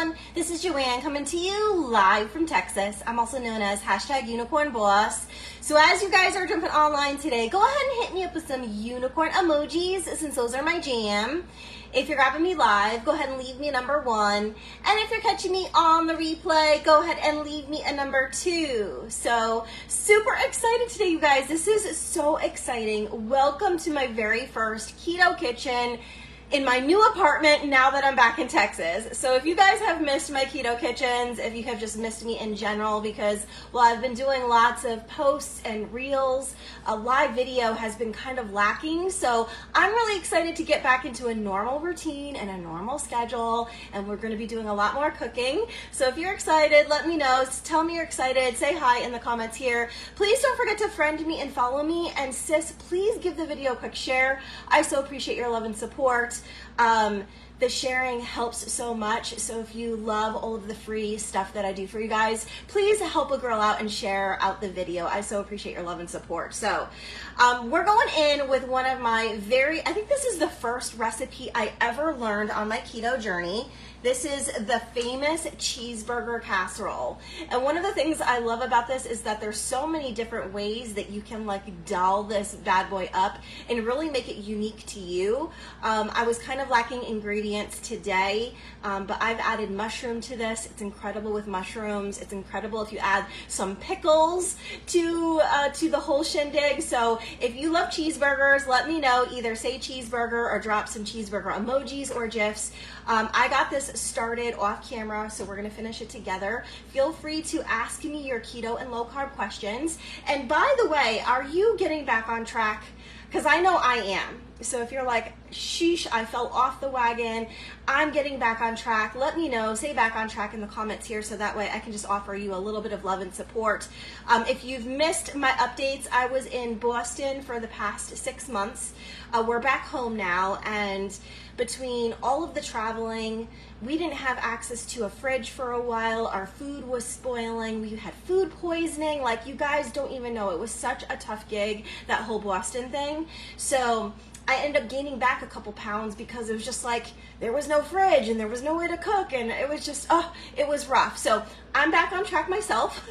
everyone, this is Joanne coming to you live from Texas. I'm also known as #UnicornBoss. So as you guys are jumping online today, go ahead and hit me up with some unicorn emojis since those are my jam. If you're grabbing me live, go ahead and leave me a number 1. And if you're catching me on the replay, go ahead and leave me a number 2. So super excited today, you guys. This is so exciting. Welcome to my very first keto kitchen in my new apartment now that I'm back in Texas. So if you guys have missed my keto kitchens, if you have just missed me in general, because while I've been doing lots of posts and reels, a live video has been kind of lacking. So I'm really excited to get back into a normal routine and a normal schedule, and we're gonna be doing a lot more cooking. So if you're excited, let me know. Tell me you're excited, say hi in the comments here. Please don't forget to friend me and follow me, and sis, please give the video a quick share. I so appreciate your love and support. The sharing helps so much. So if you love all of the free stuff that I do for you guys, please help a girl out and share out the video. I so appreciate your love and support. So we're going in with one of my I think this is the first recipe I ever learned on my keto journey. This is the famous cheeseburger casserole. And one of the things I love about this is that there's so many different ways that you can like doll this bad boy up and really make it unique to you. I was kind of lacking ingredients today, but I've added mushroom to this. It's incredible with mushrooms. It's incredible if you add some pickles to the whole shindig. So if you love cheeseburgers, let me know. Either say cheeseburger or drop some cheeseburger emojis or GIFs. I got this started off camera, so we're gonna finish it together. Feel free to ask me your keto and low carb questions. And by the way, are you getting back on track? Because I know I am. So if you're like, sheesh, I fell off the wagon, I'm getting back on track, let me know. Say back on track in the comments here, so that way I can just offer you a little bit of love and support. If you've missed my updates, I was in Boston for the past 6 months. We're back home now, and between all of the traveling, we didn't have access to a fridge for a while. Our food was spoiling. We had food poisoning. Like, you guys don't even know. It was such a tough gig, that whole Boston thing. So I ended up gaining back a couple pounds because it was just like there was no fridge and there was no way to cook, and it was just, it was rough. So I'm back on track myself.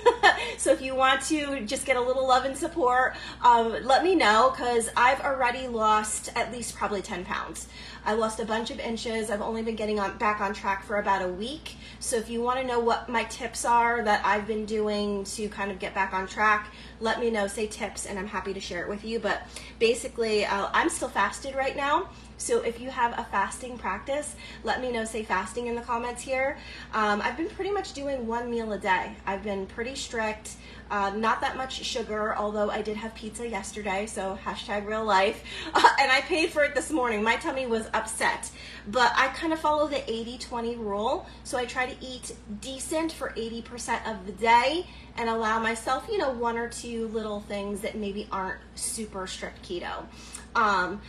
So if you want to just get a little love and support, let me know, because I've already lost at least probably 10 pounds. I lost a bunch of inches. I've only been getting back on track for about a week. So if you want to know what my tips are that I've been doing to kind of get back on track, let me know. Say tips, and I'm happy to share it with you. But basically, I'm still fasted right now. So if you have a fasting practice, let me know. Say fasting in the comments here. I've been pretty much doing 1 meal a day. I've been pretty strict. Not that much sugar, although I did have pizza yesterday, so #real life. And I paid for it this morning. My tummy was upset. But I kind of follow the 80-20 rule. So I try to eat decent for 80% of the day and allow myself, 1 or 2 little things that maybe aren't super strict keto.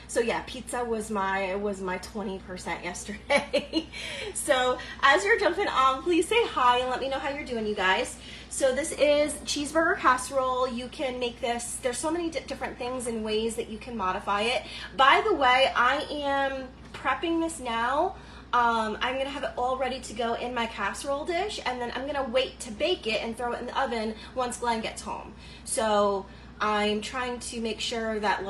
So yeah, pizza was my 20% yesterday. So as you're jumping on, please say hi and let me know how you're doing, you guys. So this is cheeseburger casserole. You can make this, there's so many different things and ways that you can modify it. By the way, I am prepping this now. I'm gonna have it all ready to go in my casserole dish, and then I'm gonna wait to bake it and throw it in the oven once Glenn gets home. So I'm trying to make sure that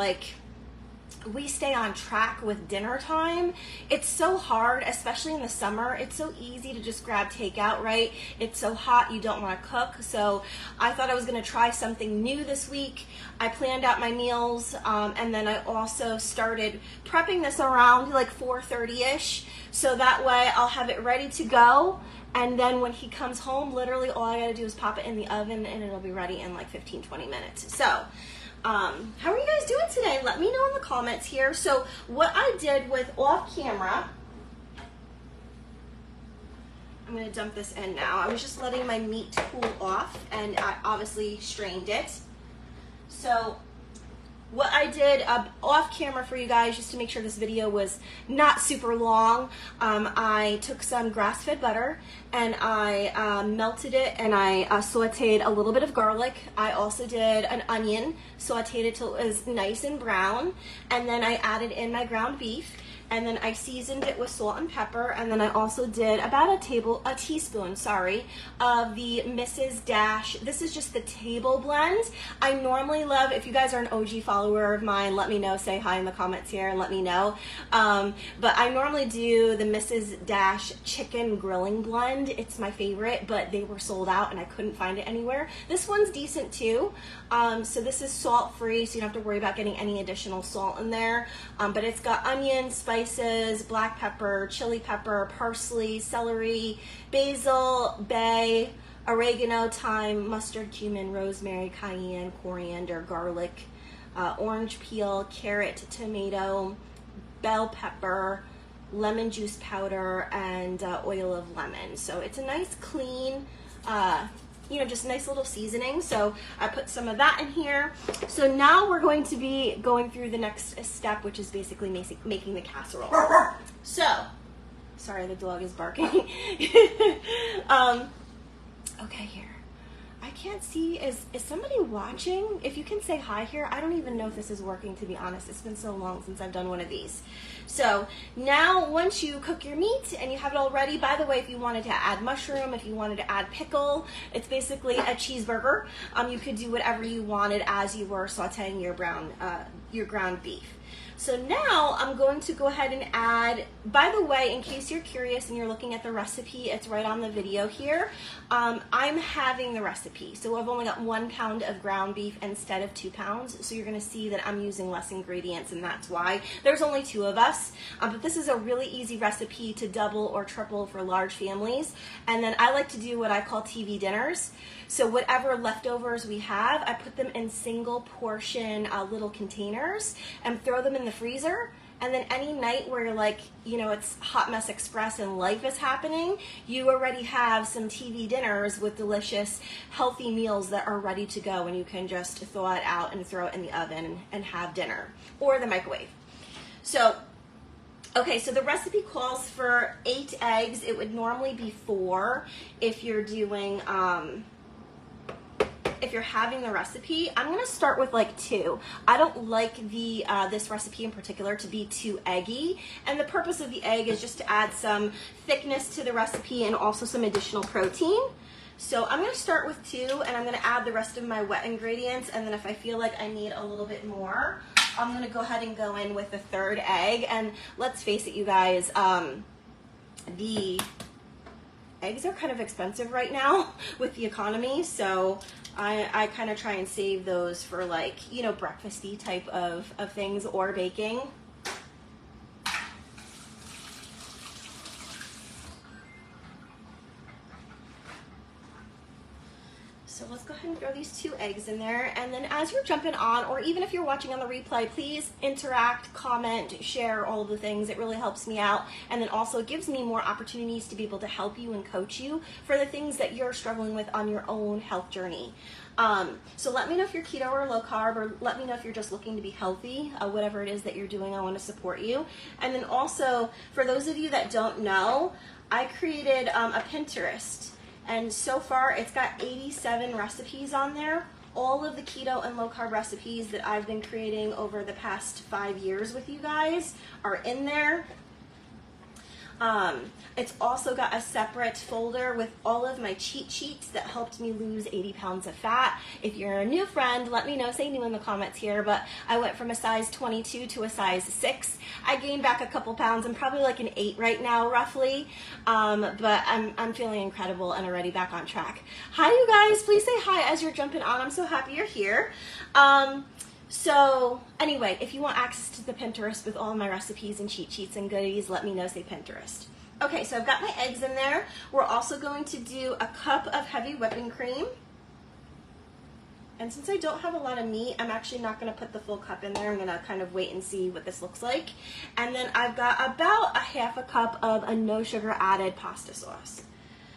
we stay on track with dinner time. It's so hard, especially in the summer. It's so easy to just grab takeout, right? It's so hot, you don't want to cook. So I thought I was going to try something new this week. I planned out my meals, and then I also started prepping this around like 4:30-ish. So that way I'll have it ready to go. And then when he comes home, literally all I got to do is pop it in the oven and it'll be ready in like 15-20 minutes. So how are you guys doing today? Let me know in the comments here. So what I did with off camera, I'm going to dump this in now. I was just letting my meat cool off, and I obviously strained it. So what I did off camera for you guys, just to make sure this video was not super long, I took some grass-fed butter and I melted it, and I sauteed a little bit of garlic. I also did an onion, sauteed it till it was nice and brown, and then I added in my ground beef. and then I seasoned it with salt and pepper, and then I also did about a teaspoon, of the Mrs. Dash. This is just the table blend. I normally love, if you guys are an OG follower of mine, let me know, say hi in the comments here and let me know. But I normally do the Mrs. Dash chicken grilling blend. It's my favorite, but they were sold out and I couldn't find it anywhere. This one's decent too. So this is salt-free, so you don't have to worry about getting any additional salt in there. But it's got onions, spices, black pepper, chili pepper, parsley, celery, basil, bay, oregano, thyme, mustard, cumin, rosemary, cayenne, coriander, garlic, orange peel, carrot, tomato, bell pepper, lemon juice powder, and oil of lemon. So it's a nice clean, you know, just nice little seasoning. So I put some of that in here. So now we're going to be going through the next step, which is basically making the casserole. So, sorry, the dog is barking. Okay, here. I can't see, is somebody watching? If you can say hi here. I don't even know if this is working, to be honest. It's been so long since I've done one of these. So now once you cook your meat and you have it all ready, by the way, if you wanted to add mushroom, if you wanted to add pickle, it's basically a cheeseburger. You could do whatever you wanted as you were sauteing your ground beef. So now I'm going to go ahead and add, by the way, in case you're curious and you're looking at the recipe, it's right on the video here. I'm halving the recipe. So I've only got 1 pound of ground beef instead of 2 pounds. So you're gonna see that I'm using less ingredients, and that's why. There's only 2 of us, but this is a really easy recipe to double or triple for large families. And then I like to do what I call TV dinners. So whatever leftovers we have, I put them in single portion little containers and throw them in the freezer. And then any night where you're like, you know, it's Hot Mess Express and life is happening, you already have some TV dinners with delicious, healthy meals that are ready to go, and you can just thaw it out and throw it in the oven and have dinner, or the microwave. So, okay, so the recipe calls for 8 eggs. It would normally be 4 if you're doing, if you're having the recipe. I'm gonna start with like 2. I don't like the this recipe in particular to be too eggy, and the purpose of the egg is just to add some thickness to the recipe and also some additional protein. So I'm gonna start with 2, and I'm gonna add the rest of my wet ingredients, and then if I feel like I need a little bit more, I'm gonna go ahead and go in with the 3rd egg. And let's face it, you guys, the eggs are kind of expensive right now with the economy, so I kind of try and save those for, like, you know, breakfasty type of things or baking. So let's go ahead and throw these 2 eggs in there. And then as you're jumping on, or even if you're watching on the replay, please interact, comment, share, all of the things. It really helps me out. And then also it gives me more opportunities to be able to help you and coach you for the things that you're struggling with on your own health journey. So let me know if you're keto or low carb, or let me know if you're just looking to be healthy. Whatever it is that you're doing, I want to support you. And then also, for those of you that don't know, I created a Pinterest. And so far, it's got 87 recipes on there. All of the keto and low carb recipes that I've been creating over the past 5 years with you guys are in there. It's also got a separate folder with all of my cheat sheets that helped me lose 80 pounds of fat. If you're a new friend, let me know, say new in the comments here, but I went from a size 22 to a size 6. I gained back a couple pounds. I'm probably like an 8 right now, roughly, but I'm feeling incredible and already back on track. Hi, you guys. Please say hi as you're jumping on. I'm so happy you're here. So anyway, if you want access to the Pinterest with all my recipes and cheat sheets and goodies, let me know, say Pinterest. Okay, so I've got my eggs in there. We're also going to do a cup of heavy whipping cream. And since I don't have a lot of meat, I'm actually not going to put the full cup in there. I'm going to kind of wait and see what this looks like. And then I've got about a 1/2 cup of a no sugar added pasta sauce.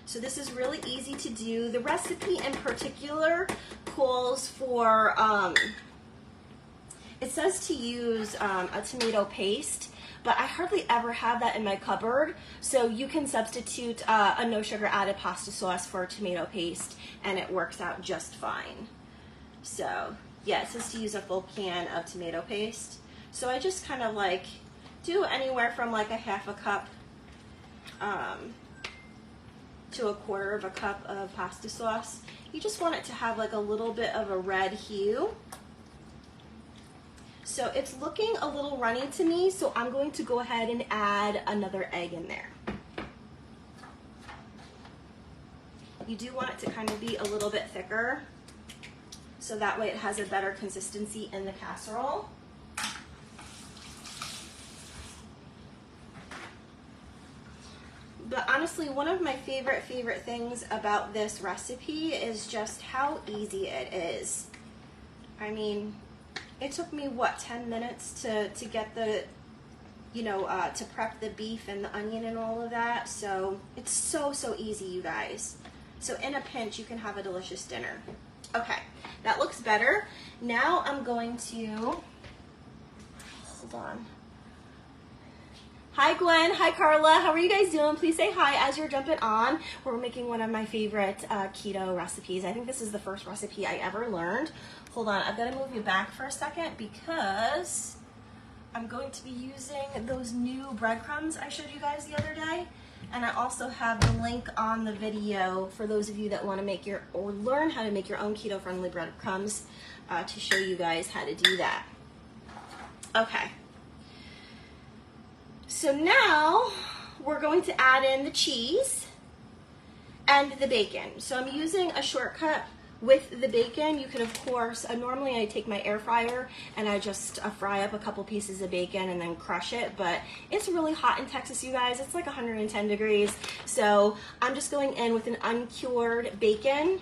So this is really easy to do. The recipe in particular calls for, it says to use a tomato paste, but I hardly ever have that in my cupboard. So you can substitute a no sugar added pasta sauce for a tomato paste, and it works out just fine. So yeah, it says to use a full can of tomato paste. So I just kind of like do anywhere from like a half a cup to a quarter of a cup of pasta sauce. You just want it to have like a little bit of a red hue. So it's looking a little runny to me, so I'm going to go ahead and add another egg in there. You do want it to kind of be a little bit thicker, so that way it has a better consistency in the casserole. But honestly, one of my favorite things about this recipe is just how easy it is. I mean, it took me, what, 10 minutes to get the, to prep the beef and the onion and all of that. So it's so easy, you guys. So in a pinch, you can have a delicious dinner. Okay, that looks better. Now I'm going to, hold on. Hi Gwen, hi Carla, how are you guys doing? Please say hi as you're jumping on. We're making one of my favorite keto recipes. I think this is the first recipe I ever learned. Hold on, I've got to move you back for a second because I'm going to be using those new breadcrumbs I showed you guys the other day. And I also have the link on the video for those of you that want to make or learn how to make your own keto-friendly breadcrumbs to show you guys how to do that. Okay. So now we're going to add in the cheese and the bacon. So I'm using a shortcut with the bacon. You can, of course, normally I take my air fryer and I just fry up a couple pieces of bacon and then crush it, but it's really hot in Texas, you guys. It's like 110 degrees. So I'm just going in with an uncured bacon.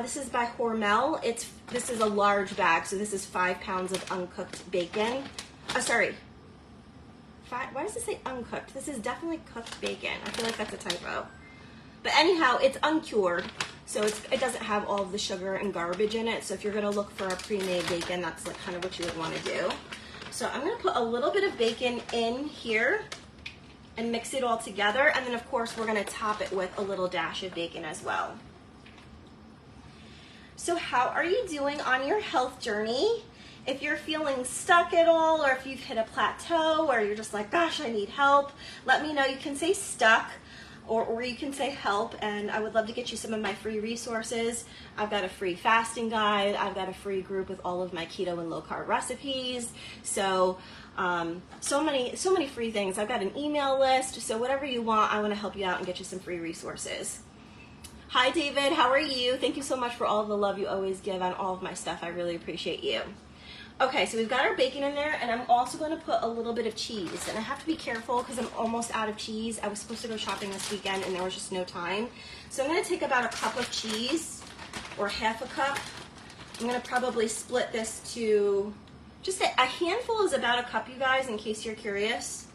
This is by Hormel. This is a large bag, so this is 5 pounds of uncooked bacon. Why does it say uncooked? This is definitely cooked bacon. I feel like that's a typo. But anyhow, it's uncured, so it doesn't have all of the sugar and garbage in it. So if you're gonna look for a pre-made bacon, that's like kind of what you would wanna do. So I'm gonna put a little bit of bacon in here and mix it all together. And then of course, we're gonna top it with a little dash of bacon as well. So how are you doing on your health journey? If you're feeling stuck at all, or if you've hit a plateau, or you're just like, gosh, I need help, let me know. You can say stuck, or you can say help, and I would love to get you some of my free resources. I've got a free fasting guide. I've got a free group with all of my keto and low carb recipes. So, so many free things. I've got an email list. So whatever you want, I want to help you out and get you some free resources. Hi, David. How are you? Thank you so much for all of the love you always give on all of my stuff. I really appreciate you. Okay, so we've got our bacon in there, and I'm also going to put a little bit of cheese. And I have to be careful because I'm almost out of cheese. I was supposed to go shopping this weekend, and there was just no time. So I'm going to take about a cup of cheese, or half a cup. I'm going to probably split this to, just a handful is about a cup, you guys, in case you're curious.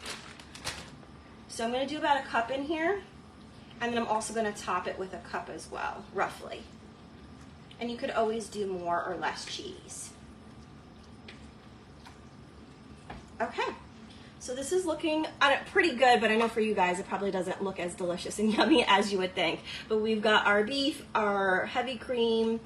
So I'm going to do about a cup in here, and then I'm also going to top it with a cup as well, roughly. And you could always do more or less cheese. Okay, so this is looking pretty good, but I know for you guys it probably doesn't look as delicious and yummy as you would think. But we've got our beef, our heavy cream,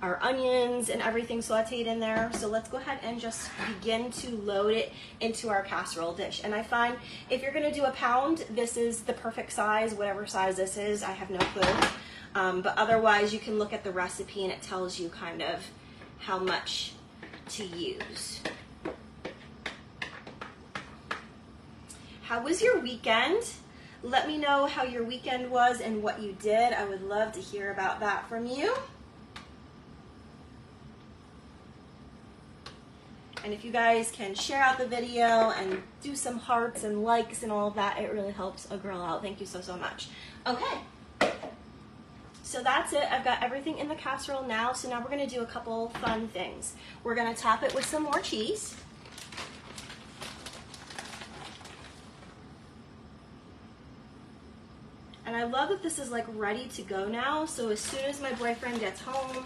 our onions, and everything sauteed in there. So let's go ahead and just begin to load it into our casserole dish. And I find if you're gonna do a pound, this is the perfect size, whatever size this is, I have no clue. But otherwise you can look at the recipe and it tells you kind of how much to use. How was your weekend? Let me know how your weekend was and what you did. I would love to hear about that from you. And if you guys can share out the video and do some hearts and likes and all of that, it really helps a girl out. Thank you so much. Okay, so that's it. I've got everything in the casserole now. So now we're gonna do a couple fun things. We're gonna top it with some more cheese. And I love that this is like ready to go now. So as soon as my boyfriend gets home,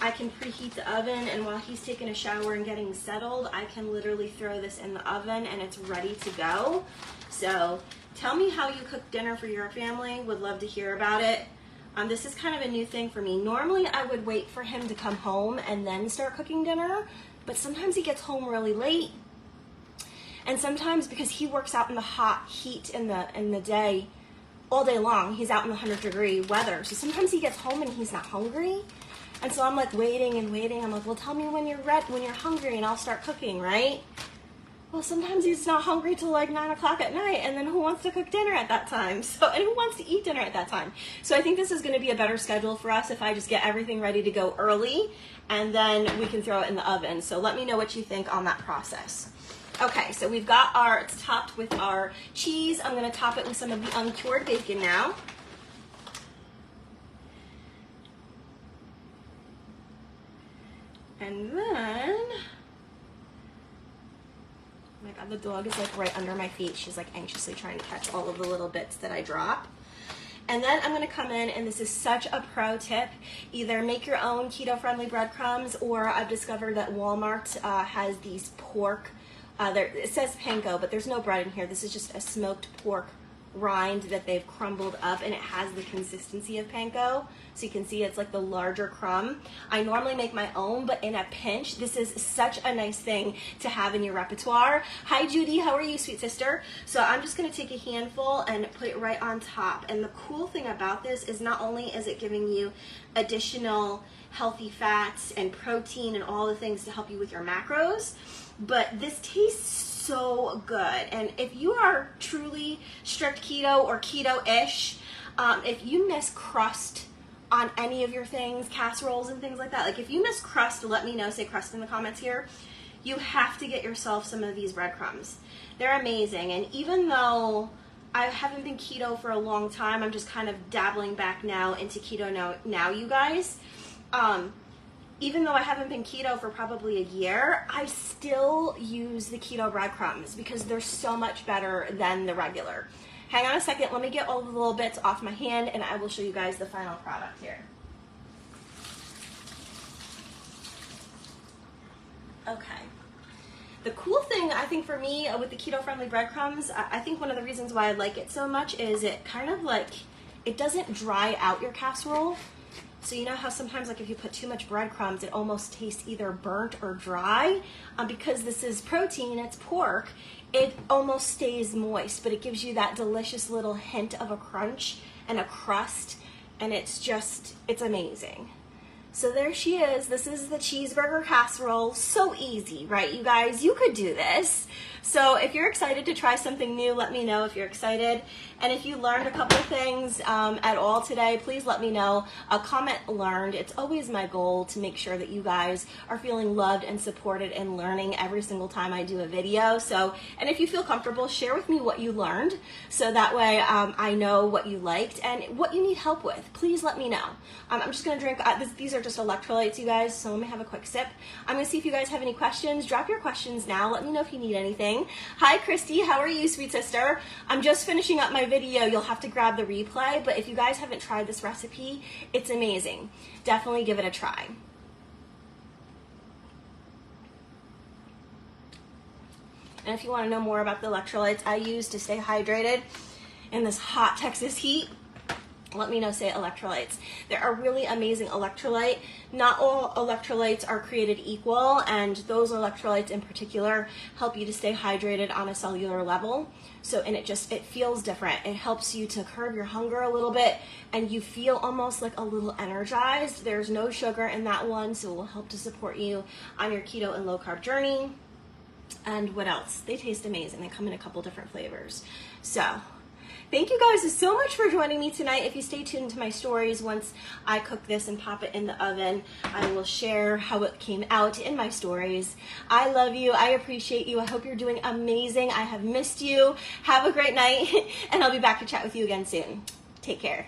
I can preheat the oven, and while he's taking a shower and getting settled, I can literally throw this in the oven and it's ready to go. So tell me how you cook dinner for your family. Would love to hear about it. This is kind of a new thing for me. Normally I would wait for him to come home and then start cooking dinner, but sometimes he gets home really late. And sometimes because he works out in the hot heat in the day, all day long, he's out in the 100-degree weather. So sometimes he gets home and he's not hungry. And so I'm like waiting and waiting. I'm like, well, tell me when you're hungry and I'll start cooking, right? Well, sometimes he's not hungry till like 9 o'clock at night, and then who wants to cook dinner at that time? And who wants to eat dinner at that time? So I think this is gonna be a better schedule for us if I just get everything ready to go early, and then we can throw it in the oven. So let me know what you think on that process. Okay, so we've got it's topped with our cheese. I'm gonna top it with some of the uncured bacon now. And then, oh my God, the dog is like right under my feet. She's like anxiously trying to catch all of the little bits that I drop. And then I'm gonna come in, and this is such a pro tip, either make your own keto-friendly breadcrumbs, or I've discovered that Walmart has these pork, it says panko, but there's no bread in here. This is just a smoked pork rind that they've crumbled up, and it has the consistency of panko, so you can see it's like the larger crumb. I normally make my own, but in a pinch, this is such a nice thing to have in your repertoire. Hi Judy, how are you, sweet sister? So I'm just gonna take a handful and put it right on top. And the cool thing about this is not only is it giving you additional healthy fats and protein and all the things to help you with your macros, but this tastes so good. And if you are truly strict keto or keto-ish, if you miss crust on any of your things, casseroles and things like that, like if you miss crust, let me know, say crust in the comments here. You have to get yourself some of these breadcrumbs. They're amazing. And even though I haven't been keto for a long time, I'm just kind of dabbling back now into keto now you guys. Even though I haven't been keto for probably a year, I still use the keto breadcrumbs because they're so much better than the regular. Hang on a second, let me get all the little bits off my hand and I will show you guys the final product here. Okay. The cool thing, I think for me, with the keto-friendly breadcrumbs, I think one of the reasons why I like it so much is it kind of like, it doesn't dry out your casserole. So you know how sometimes like if you put too much breadcrumbs, it almost tastes either burnt or dry? Because this is protein, it's pork, it almost stays moist, but it gives you that delicious little hint of a crunch and a crust, and it's amazing. So there she is. This is the cheeseburger casserole. So easy, right, you guys? You could do this. So if you're excited to try something new, let me know if you're excited. And if you learned a couple of things at all today, please let me know. A comment learned. It's always my goal to make sure that you guys are feeling loved and supported and learning every single time I do a video. So, and if you feel comfortable, share with me what you learned so that way I know what you liked and what you need help with. Please let me know. I'm just gonna drink, these are just electrolytes, you guys, so let me have a quick sip. I'm gonna see if you guys have any questions. Drop your questions now. Let me know if you need anything. Hi, Christy. How are you, sweet sister? I'm just finishing up my video. You'll have to grab the replay, but if you guys haven't tried this recipe, it's amazing. Definitely give it a try. And if you want to know more about the electrolytes I use to stay hydrated in this hot Texas heat, let me know, say electrolytes. There are really amazing electrolyte. Not all electrolytes are created equal, and those electrolytes in particular help you to stay hydrated on a cellular level. So, and it feels different. It helps you to curb your hunger a little bit, and you feel almost like a little energized. There's no sugar in that one, so it will help to support you on your keto and low carb journey. And what else? They taste amazing. They come in a couple different flavors. So, thank you guys so much for joining me tonight. If you stay tuned to my stories, once I cook this and pop it in the oven, I will share how it came out in my stories. I love you. I appreciate you. I hope you're doing amazing. I have missed you. Have a great night, and I'll be back to chat with you again soon. Take care.